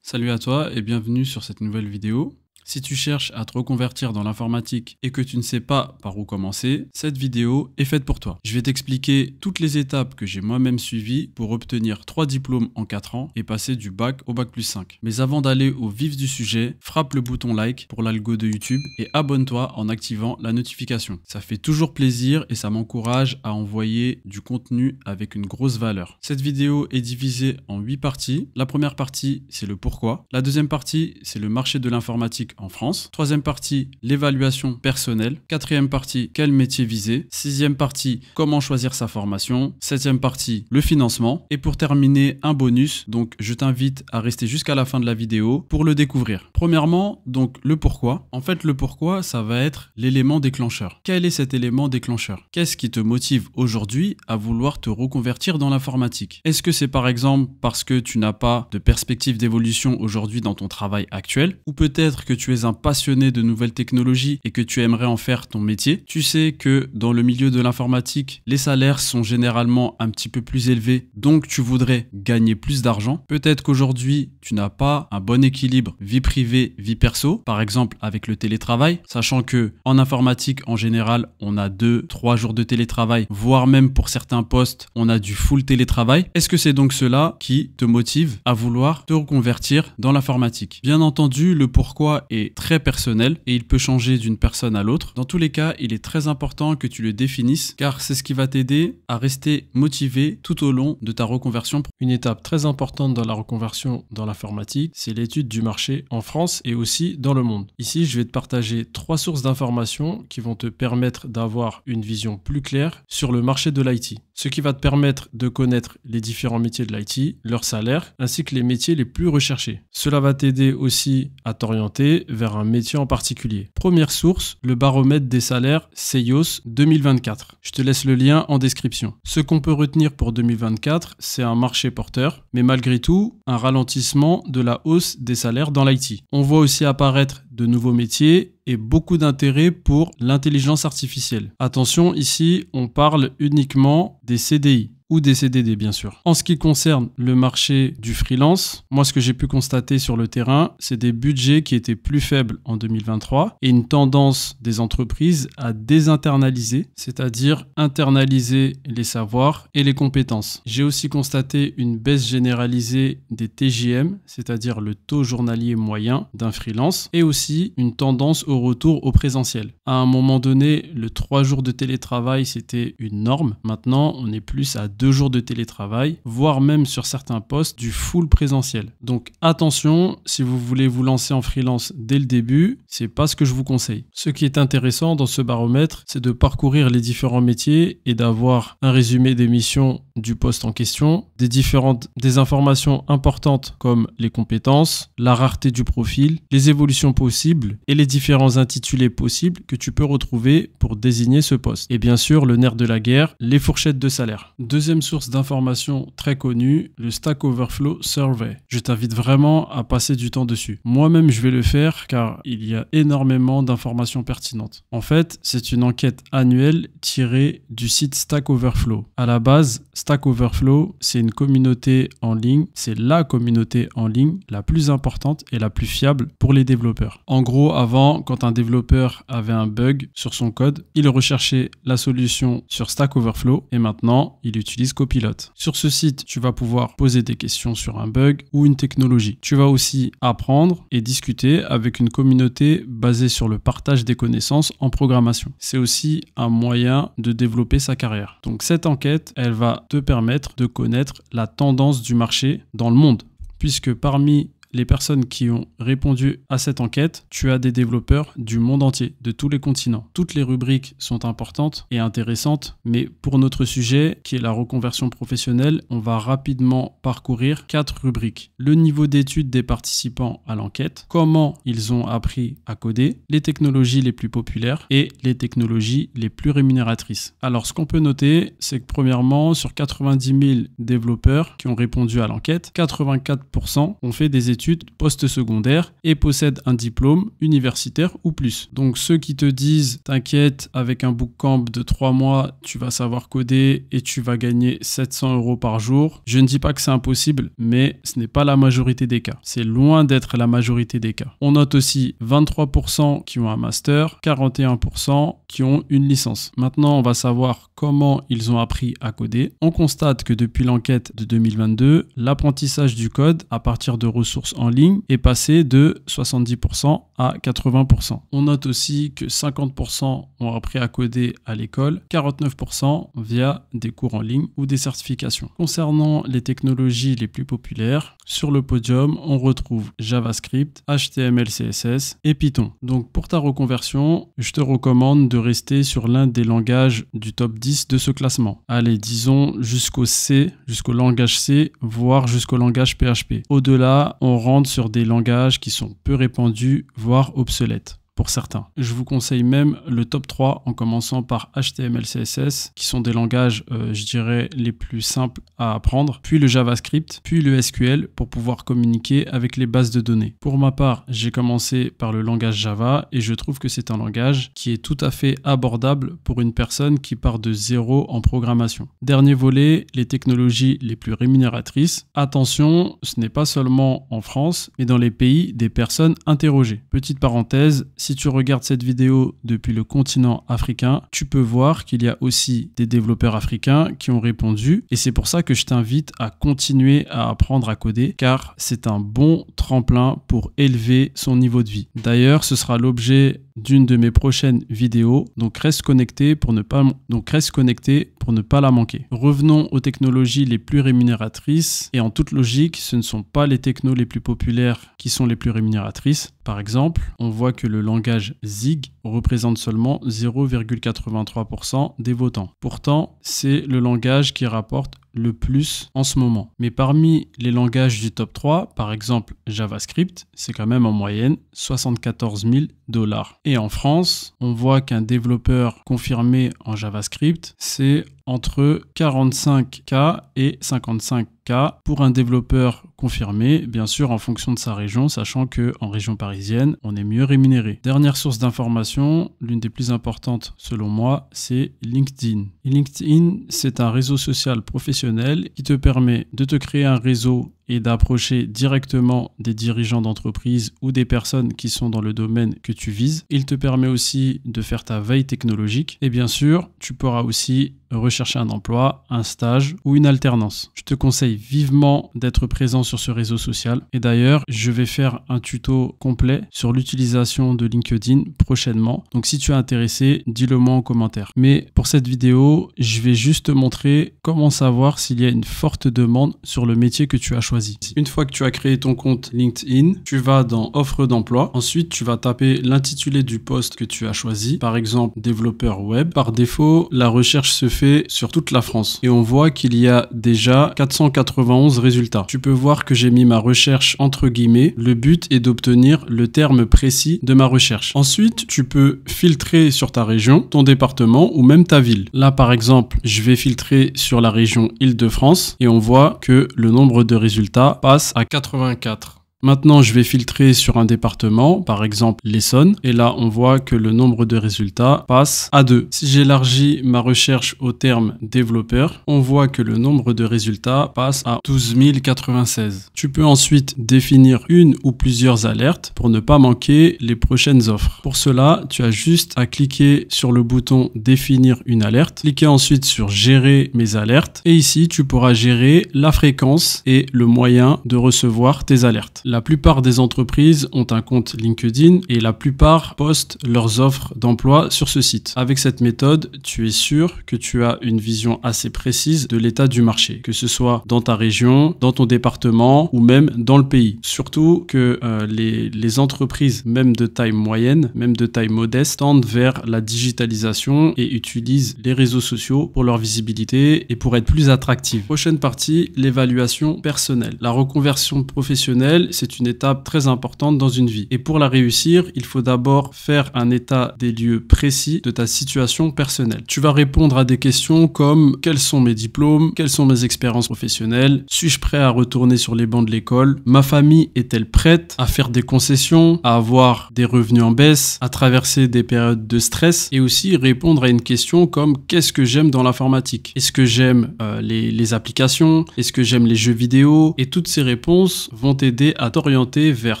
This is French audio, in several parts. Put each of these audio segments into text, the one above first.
Salut à toi et bienvenue sur cette nouvelle vidéo. Si tu cherches à te reconvertir dans l'informatique et que tu ne sais pas par où commencer, cette vidéo est faite pour toi. Je vais t'expliquer toutes les étapes que j'ai moi-même suivies pour obtenir 3 diplômes en 4 ans et passer du bac au bac plus 5. Mais avant d'aller au vif du sujet, frappe le bouton like pour l'algo de YouTube et abonne-toi en activant la notification. Ça fait toujours plaisir et ça m'encourage à envoyer du contenu avec une grosse valeur. Cette vidéo est divisée en 8 parties. La première partie, c'est le pourquoi. La deuxième partie, c'est le marché de l'informatique en France. Troisième partie, l'évaluation personnelle. Quatrième partie, quel métier viser. Sixième partie, comment choisir sa formation. Septième partie, le financement. Et pour terminer, un bonus. Donc, je t'invite à rester jusqu'à la fin de la vidéo pour le découvrir. Premièrement, donc, le pourquoi. En fait, le pourquoi, ça va être l'élément déclencheur. Quel est cet élément déclencheur? Qu'est-ce qui te motive aujourd'hui à vouloir te reconvertir dans l'informatique? Est-ce que c'est par exemple parce que tu n'as pas de perspective d'évolution aujourd'hui dans ton travail actuel? Ou peut-être que tu es un passionné de nouvelles technologies et que tu aimerais en faire ton métier? Tu sais que dans le milieu de l'informatique, les salaires sont généralement un petit peu plus élevés, donc tu voudrais gagner plus d'argent. Peut-être qu'aujourd'hui, tu n'as pas un bon équilibre vie privée, vie perso, par exemple avec le télétravail, sachant que en informatique, en général, on a 2-3 jours de télétravail, voire même pour certains postes, on a du full télétravail. Est-ce que c'est donc cela qui te motive à vouloir te reconvertir dans l'informatique? Bien entendu, le pourquoi est très personnel et il peut changer d'une personne à l'autre. Dans tous les cas, il est très important que tu le définisses car c'est ce qui va t'aider à rester motivé tout au long de ta reconversion. Une étape très importante dans la reconversion dans l'informatique, c'est l'étude du marché en France et aussi dans le monde. Ici, je vais te partager 3 sources d'informations qui vont te permettre d'avoir une vision plus claire sur le marché de l'IT. Ce qui va te permettre de connaître les différents métiers de l'IT, leurs salaires, ainsi que les métiers les plus recherchés. Cela va t'aider aussi à t'orienter vers un métier en particulier. Première source, le baromètre des salaires CEOS 2024. Je te laisse le lien en description. Ce qu'on peut retenir pour 2024, c'est un marché porteur, mais malgré tout, un ralentissement de la hausse des salaires dans l'IT. On voit aussi apparaître de nouveaux métiers et beaucoup d'intérêt pour l'intelligence artificielle. Attention, ici, on parle uniquement des CDI. Ou des CDD bien sûr. En ce qui concerne le marché du freelance, moi ce que j'ai pu constater sur le terrain, c'est des budgets qui étaient plus faibles en 2023 et une tendance des entreprises à désinternaliser, c'est-à-dire internaliser les savoirs et les compétences. J'ai aussi constaté une baisse généralisée des TJM, c'est-à-dire le taux journalier moyen d'un freelance, et aussi une tendance au retour au présentiel. À un moment donné, le 3 jours de télétravail, c'était une norme. Maintenant, on est plus à 2 jours de télétravail, voire même sur certains postes du full présentiel. Donc attention, si vous voulez vous lancer en freelance dès le début, c'est pas ce que je vous conseille. Ce qui est intéressant dans ce baromètre, c'est de parcourir les différents métiers et d'avoir un résumé des missions du poste en question, des informations importantes comme les compétences, la rareté du profil, les évolutions possibles et les différents intitulés possibles que tu peux retrouver pour désigner ce poste. Et bien sûr, le nerf de la guerre, les fourchettes de salaire. Deuxième source d'information très connue, le Stack Overflow Survey. Je t'invite vraiment à passer du temps dessus. Moi-même, je vais le faire car il y a énormément d'informations pertinentes. En fait, c'est une enquête annuelle tirée du site Stack Overflow. À la base, Stack Overflow, c'est une communauté en ligne, c'est la communauté en ligne la plus importante et la plus fiable pour les développeurs. En gros, avant, quand un développeur avait un bug sur son code, il recherchait la solution sur Stack Overflow et maintenant, il utilise Copilot. Sur ce site, tu vas pouvoir poser des questions sur un bug ou une technologie. Tu vas aussi apprendre et discuter avec une communauté basée sur le partage des connaissances en programmation. C'est aussi un moyen de développer sa carrière. Donc cette enquête, elle va te permettre de connaître la tendance du marché dans le monde, puisque parmi les personnes qui ont répondu à cette enquête, tu as des développeurs du monde entier, de tous les continents. Toutes les rubriques sont importantes et intéressantes, mais pour notre sujet, qui est la reconversion professionnelle, on va rapidement parcourir 4 rubriques. Le niveau d'études des participants à l'enquête, comment ils ont appris à coder, les technologies les plus populaires et les technologies les plus rémunératrices. Alors, ce qu'on peut noter, c'est que premièrement, sur 90 000 développeurs qui ont répondu à l'enquête, 84% ont fait des études études post-secondaires et possèdent un diplôme universitaire ou plus. Donc ceux qui te disent t'inquiète, avec un bootcamp de 3 mois, tu vas savoir coder et tu vas gagner 700 € par jour, je ne dis pas que c'est impossible, mais ce n'est pas la majorité des cas. C'est loin d'être la majorité des cas. On note aussi 23% qui ont un master, 41% qui ont une licence. Maintenant, on va savoir comment ils ont appris à coder. On constate que depuis l'enquête de 2022, l'apprentissage du code à partir de ressources en ligne est passé de 70% à 80%. On note aussi que 50% ont appris à coder à l'école, 49% via des cours en ligne ou des certifications. Concernant les technologies les plus populaires, sur le podium, on retrouve JavaScript, HTML, CSS et Python. Donc pour ta reconversion, je te recommande de rester sur l'un des langages du top 10 de ce classement. Allez, disons jusqu'au C, jusqu'au langage C, voire jusqu'au langage PHP. Au-delà, on rentre sur des langages qui sont peu répandus, voire obsolètes pour certains. Je vous conseille même le top 3 en commençant par HTML, CSS, qui sont des langages, je dirais, les plus simples à apprendre, puis le JavaScript, puis le SQL pour pouvoir communiquer avec les bases de données. Pour ma part, j'ai commencé par le langage Java et je trouve que c'est un langage qui est tout à fait abordable pour une personne qui part de zéro en programmation. Dernier volet, les technologies les plus rémunératrices. Attention, ce n'est pas seulement en France, mais dans les pays des personnes interrogées. Petite parenthèse, si tu regardes cette vidéo depuis le continent africain, tu peux voir qu'il y a aussi des développeurs africains qui ont répondu et c'est pour ça que je t'invite à continuer à apprendre à coder car c'est un bon tremplin pour élever son niveau de vie. D'ailleurs, ce sera l'objet d'une de mes prochaines vidéos, donc reste connecté pour ne pas la manquer. Revenons aux technologies les plus rémunératrices et en toute logique, ce ne sont pas les technos les plus populaires qui sont les plus rémunératrices. Par exemple, on voit que le langage Zig représente seulement 0,83% des votants. Pourtant, c'est le langage qui rapporte le plus en ce moment. Mais parmi les langages du top 3, par exemple JavaScript, c'est quand même en moyenne 74 000 $. Et en France, on voit qu'un développeur confirmé en JavaScript, c'est entre 45K et 55K pour un développeur confirmé, bien sûr en fonction de sa région, sachant qu'en région parisienne, on est mieux rémunéré. Dernière source d'information, l'une des plus importantes selon moi, c'est LinkedIn. Et LinkedIn, c'est un réseau social professionnel qui te permet de te créer un réseau et d'approcher directement des dirigeants d'entreprise ou des personnes qui sont dans le domaine que tu vises. Il te permet aussi de faire ta veille technologique et bien sûr, tu pourras aussi rechercher un emploi, un stage ou une alternance. Je te conseille vivement d'être présent sur ce réseau social et d'ailleurs, je vais faire un tuto complet sur l'utilisation de LinkedIn prochainement. Donc si tu es intéressé, dis-le moi en commentaire. Mais pour cette vidéo, je vais juste te montrer comment savoir s'il y a une forte demande sur le métier que tu as choisi. Une fois que tu as créé ton compte LinkedIn, tu vas dans offre d'emploi. Ensuite, tu vas taper l'intitulé du poste que tu as choisi. Par exemple, développeur web. Par défaut, la recherche se fait sur toute la France. Et on voit qu'il y a déjà 491 résultats. Tu peux voir que j'ai mis ma recherche entre guillemets. Le but est d'obtenir le terme précis de ma recherche. Ensuite, tu peux filtrer sur ta région, ton département ou même ta ville. Là, par exemple, je vais filtrer sur la région Île-de-France et on voit que le nombre de résultats passe à 84. Maintenant, je vais filtrer sur un département, par exemple l'Essonne, et là, on voit que le nombre de résultats passe à 2. Si j'élargis ma recherche au terme développeur, on voit que le nombre de résultats passe à 12 096. Tu peux ensuite définir une ou plusieurs alertes pour ne pas manquer les prochaines offres. Pour cela, tu as juste à cliquer sur le bouton définir une alerte, cliquer ensuite sur gérer mes alertes, et ici, tu pourras gérer la fréquence et le moyen de recevoir tes alertes. La plupart des entreprises ont un compte LinkedIn et la plupart postent leurs offres d'emploi sur ce site. Avec cette méthode, tu es sûr que tu as une vision assez précise de l'état du marché, que ce soit dans ta région, dans ton département ou même dans le pays. Surtout que les entreprises, même de taille moyenne, même de taille modeste, tendent vers la digitalisation et utilisent les réseaux sociaux pour leur visibilité et pour être plus attractives. Prochaine partie, l'évaluation personnelle. La reconversion professionnelle, c'est une étape très importante dans une vie. Et pour la réussir, il faut d'abord faire un état des lieux précis de ta situation personnelle. Tu vas répondre à des questions comme quels sont mes diplômes, quelles sont mes expériences professionnelles, suis-je prêt à retourner sur les bancs de l'école, ma famille est-elle prête à faire des concessions, à avoir des revenus en baisse, à traverser des périodes de stress, et aussi répondre à une question comme qu'est-ce que j'aime dans l'informatique? Est-ce que j'aime les applications? Est-ce que j'aime les jeux vidéo? Et toutes ces réponses vont t'aider à t'orienter vers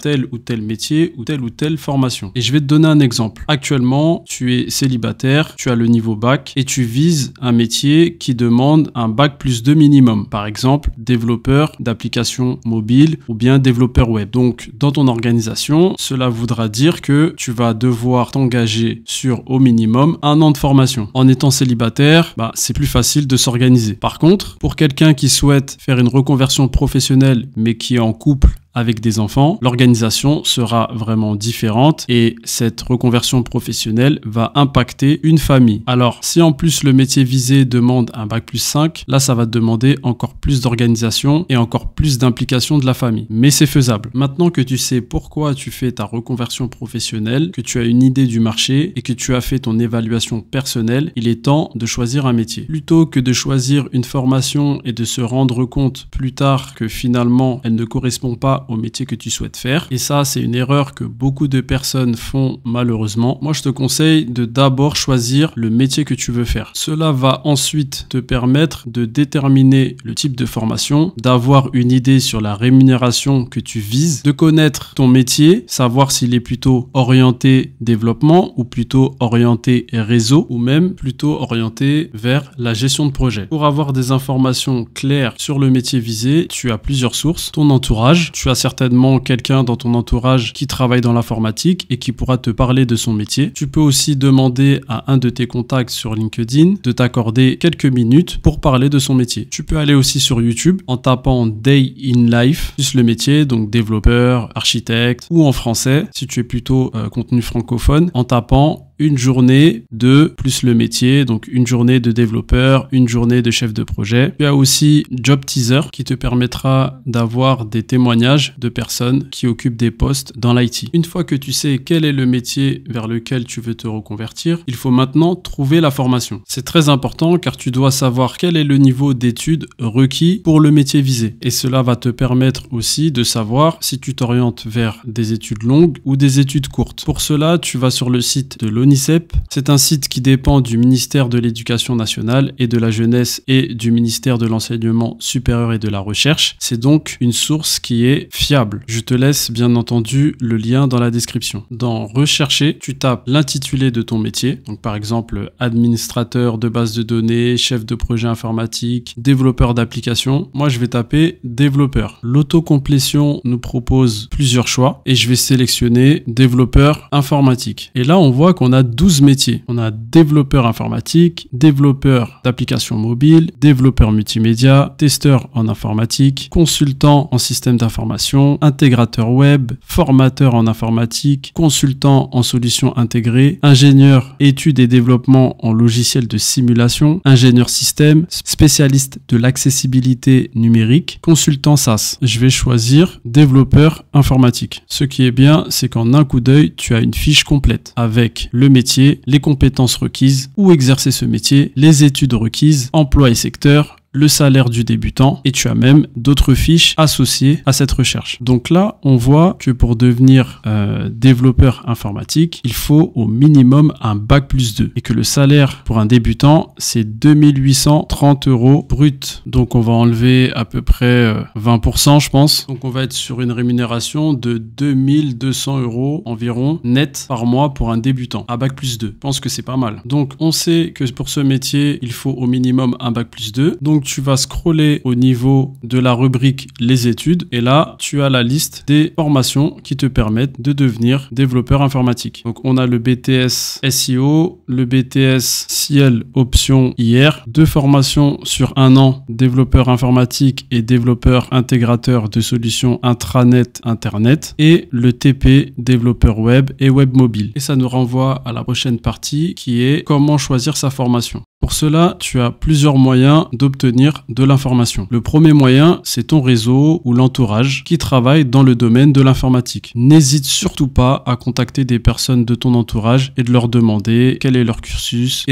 tel ou tel métier ou telle formation. Et je vais te donner un exemple. Actuellement, tu es célibataire, tu as le niveau bac et tu vises un métier qui demande un bac plus 2 minimum. Par exemple, développeur d'applications mobiles ou bien développeur web. Donc, dans ton organisation, cela voudra dire que tu vas devoir t'engager sur au minimum 1 an de formation. En étant célibataire, c'est plus facile de s'organiser. Par contre, pour quelqu'un qui souhaite faire une reconversion professionnelle mais qui est en couple avec des enfants, l'organisation sera vraiment différente et cette reconversion professionnelle va impacter une famille. Alors, si en plus le métier visé demande un bac plus 5, là ça va te demander encore plus d'organisation et encore plus d'implication de la famille. Mais c'est faisable. Maintenant que tu sais pourquoi tu fais ta reconversion professionnelle, que tu as une idée du marché et que tu as fait ton évaluation personnelle, il est temps de choisir un métier. Plutôt que de choisir une formation et de se rendre compte plus tard que finalement elle ne correspond pas au métier que tu souhaites faire. Et ça, c'est une erreur que beaucoup de personnes font malheureusement. Moi, je te conseille de d'abord choisir le métier que tu veux faire. Cela va ensuite te permettre de déterminer le type de formation, d'avoir une idée sur la rémunération que tu vises, de connaître ton métier, savoir s'il est plutôt orienté développement ou plutôt orienté réseau ou même plutôt orienté vers la gestion de projet. Pour avoir des informations claires sur le métier visé, tu as plusieurs sources. Ton entourage, tu as certainement quelqu'un dans ton entourage qui travaille dans l'informatique et qui pourra te parler de son métier. Tu peux aussi demander à un de tes contacts sur LinkedIn de t'accorder quelques minutes pour parler de son métier. Tu peux aller aussi sur YouTube en tapant Day in Life, plus le métier, donc développeur, architecte, ou en français, si tu es plutôt contenu francophone, en tapant une journée de plus le métier, donc une journée de développeur, une journée de chef de projet. Tu as aussi Job Teaser qui te permettra d'avoir des témoignages de personnes qui occupent des postes dans l'IT. Une fois que tu sais quel est le métier vers lequel tu veux te reconvertir, il faut maintenant trouver la formation. C'est très important car tu dois savoir quel est le niveau d'études requis pour le métier visé. Et cela va te permettre aussi de savoir si tu t'orientes vers des études longues ou des études courtes. Pour cela, tu vas sur le site de l'ONICEP. C'est un site qui dépend du ministère de l'Éducation nationale et de la jeunesse et du ministère de l'Enseignement supérieur et de la recherche. C'est donc une source qui est fiable. Je te laisse bien entendu le lien dans la description. Dans Rechercher, tu tapes l'intitulé de ton métier. Donc par exemple, administrateur de base de données, chef de projet informatique, développeur d'application. Moi, je vais taper développeur. L'autocomplétion nous propose plusieurs choix et je vais sélectionner développeur informatique. Et là, on voit qu'on a 12 métiers. On a développeur informatique, développeur d'applications mobiles, développeur multimédia, testeur en informatique, consultant en système d'information, intégrateur web, formateur en informatique, consultant en solutions intégrées, ingénieur études et développement en logiciels de simulation, ingénieur système, spécialiste de l'accessibilité numérique, consultant SaaS. Je vais choisir développeur informatique. Ce qui est bien, c'est qu'en un coup d'œil, tu as une fiche complète avec le métier, les compétences requises, où exercer ce métier, les études requises, emploi et secteur, le salaire du débutant et tu as même d'autres fiches associées à cette recherche. Donc là, on voit que pour devenir développeur informatique, il faut au minimum un bac plus 2 et que le salaire pour un débutant, c'est 2830 € brut. Donc on va enlever à peu près 20%, je pense. Donc on va être sur une rémunération de 2200 € environ net par mois pour un débutant à bac plus 2. Je pense que c'est pas mal. Donc on sait que pour ce métier, il faut au minimum un bac plus 2. Donc tu vas scroller au niveau de la rubrique les études et là tu as la liste des formations qui te permettent de devenir développeur informatique. Donc on a le BTS SEO, le BTS Ciel option IR, 2 formations sur 1 an, développeur informatique et développeur intégrateur de solutions intranet internet et le TP développeur web et web mobile. Et ça nous renvoie à la prochaine partie qui est comment choisir sa formation. Pour cela, tu as plusieurs moyens d'obtenir de l'information. Le premier moyen, c'est ton réseau ou l'entourage qui travaille dans le domaine de l'informatique. N'hésite surtout pas à contacter des personnes de ton entourage et de leur demander quel est leur cursus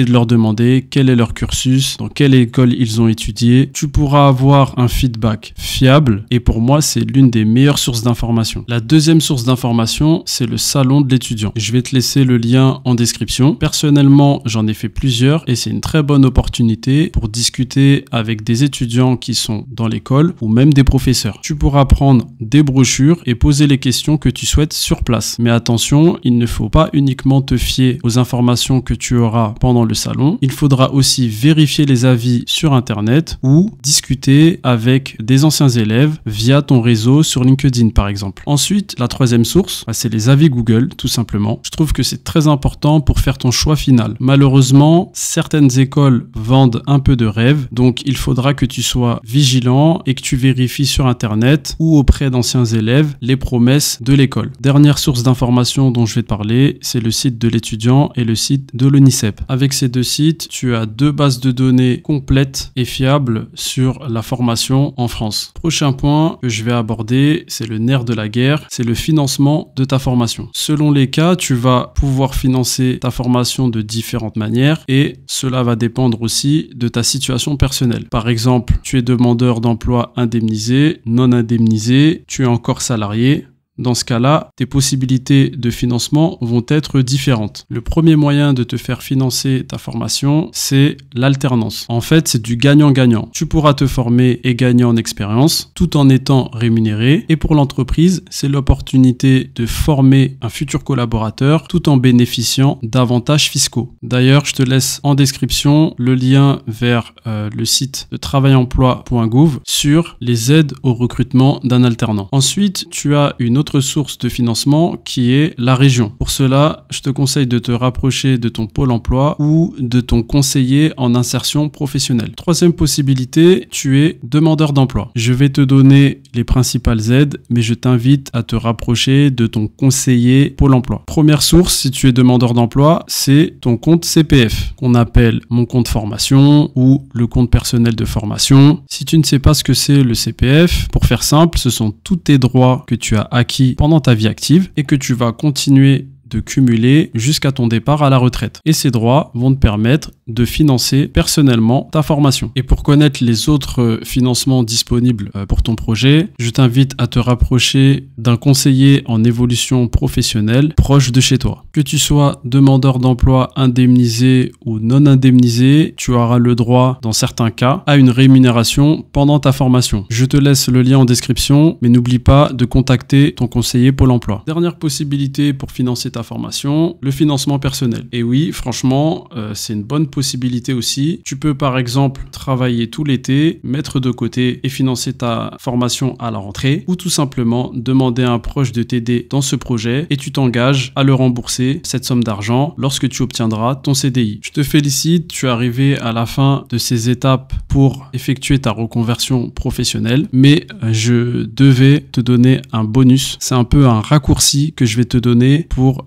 dans quelle école ils ont étudié. Tu pourras avoir un feedback fiable et pour moi, c'est l'une des meilleures sources d'information. La deuxième source d'information, c'est le salon de l'étudiant. Je vais te laisser le lien en description. Personnellement, j'en ai fait plusieurs et c'est une très bonne opportunité pour discuter avec des étudiants qui sont dans l'école ou même des professeurs. Tu pourras prendre des brochures et poser les questions que tu souhaites sur place. Mais attention, il ne faut pas uniquement te fier aux informations que tu auras pendant le salon. Il faudra aussi vérifier les avis sur Internet ou discuter avec des anciens élèves via ton réseau sur LinkedIn par exemple. Ensuite, la troisième source, c'est les avis Google tout simplement. Je trouve que c'est très important pour faire ton choix final. Malheureusement, certaines écoles vendent un peu de rêve, donc il faudra que tu sois vigilant et que tu vérifies sur Internet ou auprès d'anciens élèves les promesses de l'école. Dernière source d'information dont je vais te parler, c'est le site de l'étudiant et le site de l'ONICEP. Avec ces deux sites, tu as deux bases de données complètes et fiables sur la formation en France. Prochain point que je vais aborder, c'est le nerf de la guerre, c'est le financement de ta formation. Selon les cas, tu vas pouvoir financer ta formation de différentes manières et cela va dépendre aussi de ta situation personnelle. Par exemple, tu es demandeur d'emploi indemnisé, non indemnisé, tu es encore salarié. Dans ce cas-là, tes possibilités de financement vont être différentes. Le premier moyen de te faire financer ta formation, c'est l'alternance. En fait, c'est du gagnant-gagnant. Tu pourras te former et gagner en expérience tout en étant rémunéré. Et pour l'entreprise, c'est l'opportunité de former un futur collaborateur tout en bénéficiant d'avantages fiscaux. D'ailleurs, je te laisse en description le lien vers le site de travail-emploi.gouv sur les aides au recrutement d'un alternant. Ensuite, tu as une autre source de financement qui est la région. Pour cela, je te conseille de te rapprocher de ton pôle emploi ou de ton conseiller en insertion professionnelle. Troisième possibilité, tu es demandeur d'emploi. Je vais te donner les principales aides, mais je t'invite à te rapprocher de ton conseiller pôle emploi. Première source, si tu es demandeur d'emploi, c'est ton compte CPF, qu'on appelle mon compte formation ou le compte personnel de formation. Si tu ne sais pas ce que c'est le CPF, pour faire simple, ce sont tous tes droits que tu as acquis pendant ta vie active et que tu vas continuer de cumuler jusqu'à ton départ à la retraite. Et ces droits vont te permettre de financer personnellement ta formation. Et pour connaître les autres financements disponibles pour ton projet, je t'invite à te rapprocher d'un conseiller en évolution professionnelle proche de chez toi. Que tu sois demandeur d'emploi indemnisé ou non indemnisé, tu auras le droit, dans certains cas, à une rémunération pendant ta formation. Je te laisse le lien en description, mais n'oublie pas de contacter ton conseiller Pôle emploi. Dernière possibilité pour financer ta formation, le financement personnel. Et oui, franchement, c'est une bonne possibilité aussi. Tu peux par exemple travailler tout l'été, mettre de côté et financer ta formation à la rentrée ou tout simplement demander à un proche de t'aider dans ce projet et tu t'engages à le rembourser cette somme d'argent lorsque tu obtiendras ton CDI. Je te félicite, tu es arrivé à la fin de ces étapes pour effectuer ta reconversion professionnelle, mais je devais te donner un bonus. C'est un peu un raccourci que je vais te donner pour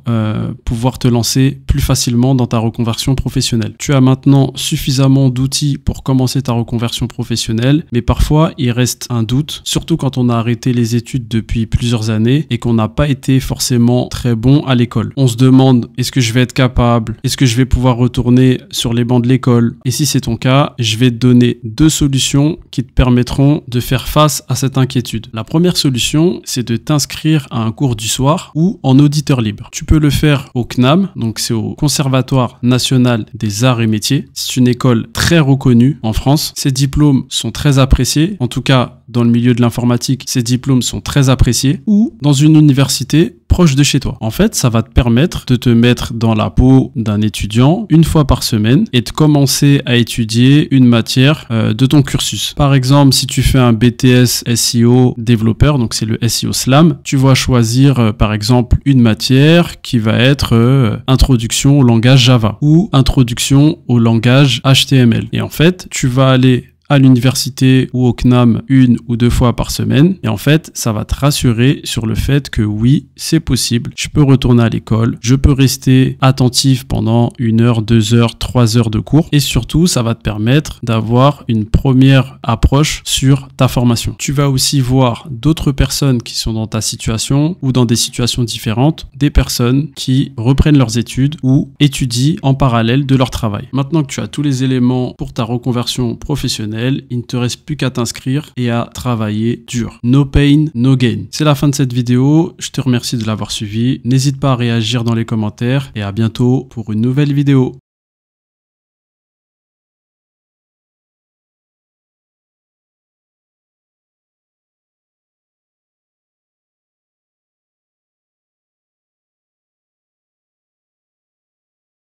pouvoir te lancer plus facilement dans ta reconversion professionnelle. Tu as maintenant suffisamment d'outils pour commencer ta reconversion professionnelle, mais parfois il reste un doute, surtout quand on a arrêté les études depuis plusieurs années et qu'on n'a pas été forcément très bon à l'école. On se demande, est-ce que je vais être capable? Est-ce que je vais pouvoir retourner sur les bancs de l'école? Et si c'est ton cas, je vais te donner deux solutions qui te permettront de faire face à cette inquiétude. La première solution, c'est de t'inscrire à un cours du soir ou en auditeur libre. Tu peux le faire au CNAM, donc c'est au Conservatoire National des Arts et Métiers. C'est une école très reconnue en France. Ces diplômes sont très appréciés, en tout cas dans le milieu de l'informatique, ces diplômes sont très appréciés, ou dans une université proche de chez toi. En fait, ça va te permettre de te mettre dans la peau d'un étudiant une fois par semaine et de commencer à étudier une matière de ton cursus. Par exemple, si tu fais un BTS SEO développeur, donc c'est le SEO Slam, tu vas choisir par exemple une matière qui va être introduction au langage Java ou introduction au langage HTML. Et en fait, tu vas aller à l'université ou au CNAM 1 ou 2 fois par semaine. Et en fait, ça va te rassurer sur le fait que oui, c'est possible. Je peux retourner à l'école, je peux rester attentif pendant 1 heure, 2 heures, 3 heures de cours. Et surtout, ça va te permettre d'avoir une première approche sur ta formation. Tu vas aussi voir d'autres personnes qui sont dans ta situation ou dans des situations différentes, des personnes qui reprennent leurs études ou étudient en parallèle de leur travail. Maintenant que tu as tous les éléments pour ta reconversion professionnelle, il ne te reste plus qu'à t'inscrire et à travailler dur. No pain, no gain. C'est la fin de cette vidéo. Je te remercie de l'avoir suivi. N'hésite pas à réagir dans les commentaires et à bientôt pour une nouvelle vidéo.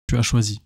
Tu as choisi.